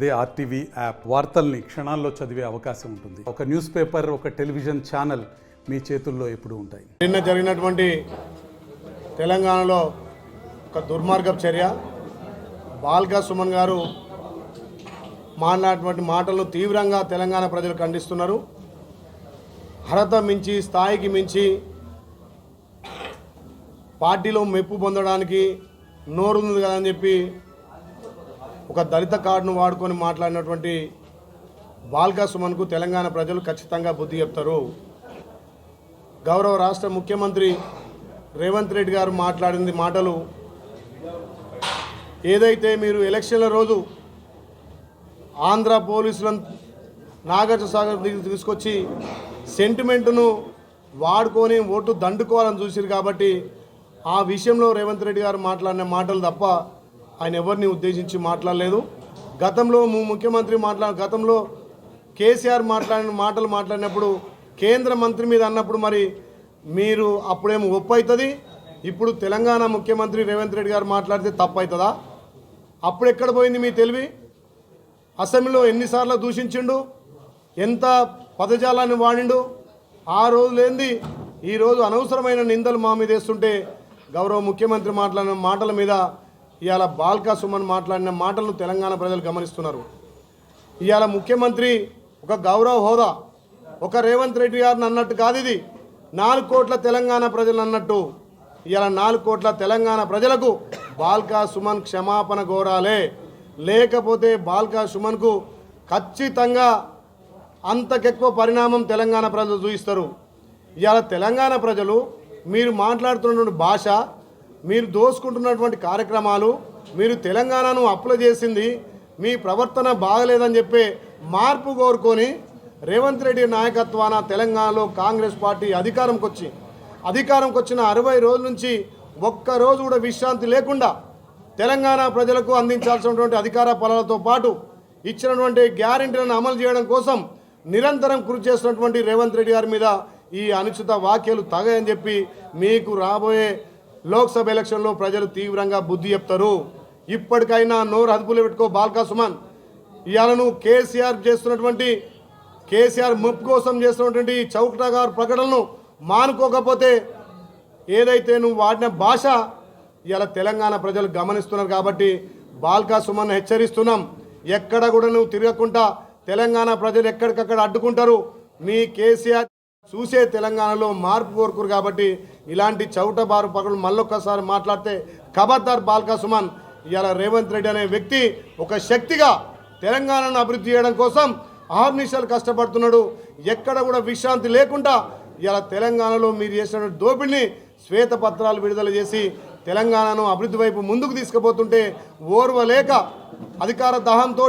అదే RTV app వార్తల్ని క్షణాల్లో చదివే అవకాశం ఉంటుంది. ఒక న్యూస్ పేపర్, ఒక టెలివిజన్ ఛానల్ మీ చేతుల్లో ఎప్పుడూ ఉంటాయి. నిన్న జరిగినటువంటి తెలంగాణలో ఒక దుర్మార్గపు చర్య, బాల్కా సుమన్ గారు మాట్లాడినటువంటి మాటలను తీవ్రంగా తెలంగాణ ప్రజలు ఖండిస్తున్నారు. అర్హత మించి, స్థాయికి మించి పార్టీలో మెప్పు పొందడానికి నోరుంది కదా అని చెప్పి ఒక దళిత కార్డును వాడుకొని మాట్లాడినటువంటి బాల్కా సుమన్కు తెలంగాణ ప్రజలు ఖచ్చితంగా బుద్ధి చెప్తారు. గౌరవ రాష్ట్ర ముఖ్యమంత్రి రేవంత్ రెడ్డి గారు మాట్లాడింది మాటలు ఏదైతే మీరు ఎలక్షన్ల రోజు ఆంధ్ర పోలీసులను నాగార్జునసాగర్ తీసుకొచ్చి సెంటిమెంటును వాడుకొని ఓటు దండుకోవాలని చూసిరు. కాబట్టి ఆ విషయంలో రేవంత్ రెడ్డి గారు మాట్లాడిన మాటలు తప్ప ఆయన ఎవరిని ఉద్దేశించి మాట్లాడలేదు. గతంలో గతంలో కేసీఆర్ మాట్లాడినప్పుడు కేంద్ర మంత్రి మీద అన్నప్పుడు మరి మీరు అప్పుడేమో ఒప్పు అవుతుంది, ఇప్పుడు తెలంగాణ ముఖ్యమంత్రి రేవంత్ రెడ్డి గారు మాట్లాడితే తప్పు అవుతుందా? అప్పుడు ఎక్కడ పోయింది మీ తెలివి? అసెంబ్లీలో ఎన్నిసార్లు దూషించిండు, ఎంత పదజాలాన్ని వాడిండు. ఆ రోజు లేనిది ఈరోజు అనవసరమైన నిందలు మా మీద వేస్తుంటే గౌరవ ముఖ్యమంత్రి మాట్లాడిన మాటల మీద ఇవాళ బాల్కా సుమన్ మాట్లాడిన మాటలను తెలంగాణ ప్రజలు గమనిస్తున్నారు. ఇవాళ ముఖ్యమంత్రి ఒక గౌరవ హోదా, ఒక రేవంత్ రెడ్డి గారిని అన్నట్టు కాదు, ఇది 4 కోట్ల తెలంగాణ ప్రజలు అన్నట్టు. ఇవాళ 4 కోట్ల తెలంగాణ ప్రజలకు బాల్కా సుమన్ క్షమాపణ కోరాలే, లేకపోతే బాల్కా సుమన్కు ఖచ్చితంగా అంతకెక్కువ పరిణామం తెలంగాణ ప్రజలు చూపిస్తారు. ఇవాళ తెలంగాణ ప్రజలు మీరు మాట్లాడుతున్నటువంటి భాష, మీరు దోసుకుంటున్నటువంటి కార్యక్రమాలు, మీరు తెలంగాణను అప్లై చేసింది మీ ప్రవర్తన బాగలేదని చెప్పి మార్పు కోరుకొని రేవంత్ రెడ్డి నాయకత్వాన తెలంగాణలో కాంగ్రెస్ పార్టీ అధికారంకి వచ్చిన 60 రోజుల నుంచి ఒక్కరోజు కూడా విశ్రాంతి లేకుండా తెలంగాణ ప్రజలకు అందించాల్సినటువంటి అధికార ఫలాలతో పాటు ఇచ్చినటువంటి గ్యారెంటీలను అమలు చేయడం కోసం నిరంతరం కృషి చేస్తున్నటువంటి రేవంత్ రెడ్డి గారి మీద ఈ అనుచిత వ్యాఖ్యలు తగయని చెప్పి మీకు రాబోయే లోక్సభ ఎలక్షన్లో ప్రజలు తీవ్రంగా బుద్ధి చెప్తారు. ఇప్పటికైనా నోరు అదుపులో పెట్టుకో బాల్కా సుమన్. ఇవాళ నువ్వు కేసీఆర్ ముప్పు కోసం చేస్తున్నటువంటి చౌకటాగారు ప్రకటనను మానుకోకపోతే ఏదైతే నువ్వు వాడిన భాష ఇవాళ తెలంగాణ ప్రజలు గమనిస్తున్నారు. కాబట్టి బాల్కా సుమన్ హెచ్చరిస్తున్నాం, ఎక్కడ కూడా నువ్వు తిరగకుండా తెలంగాణ ప్రజలు ఎక్కడికక్కడ అడ్డుకుంటారు. మీ కేసీఆర్ చూసే తెలంగాణలో మార్పు కోరుకురు. కాబట్టి ఇలాంటి చౌటబారు పగలు మళ్ళొక్కసారి మాట్లాడితే ఖబర్దార్ బాల్కా సుమన్. ఇవాళ రేవంత్ రెడ్డి అనే వ్యక్తి ఒక శక్తిగా తెలంగాణను అభివృద్ధి చేయడం కోసం అహర్నిశలు కష్టపడుతున్నాడు. ఎక్కడ కూడా విశ్రాంతి లేకుండా ఇవాళ తెలంగాణలో మీరు చేసిన దోపిడిని శ్వేతపత్రాలు విడుదల చేసి తెలంగాణను అభివృద్ధి వైపు ముందుకు తీసుకుపోతుంటే ఓర్వలేక అధికార దాహంతో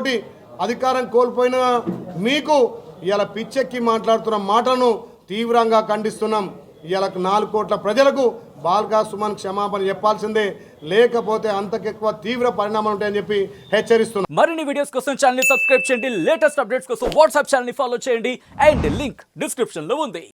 అధికారం కోల్పోయిన మీకు ఇవాళ పిచ్చెక్కి మాట్లాడుతున్న మాటలను తీవ్రంగా ఖండిస్తున్నాం. ఇవాళ 4 కోట్ల ప్రజలకు బాల్కా సుమన్ క్షమాపణ చెప్పాల్సిందే, లేకపోతే అంతకెక్కువ తీవ్ర పరిణామాలు ఉంటాయని చెప్పి హెచ్చరిస్తున్నాం. మరిన్ని వీడియోస్ కోసం ఛానల్ ని సబ్స్క్రైబ్ చేయండి, లేటెస్ట్ అప్డేట్స్ కోసం వాట్సాప్ ఛానల్ ని ఫాలో చేయండి అండ్ లింక్ డిస్క్రిప్షన్ లో ఉంది.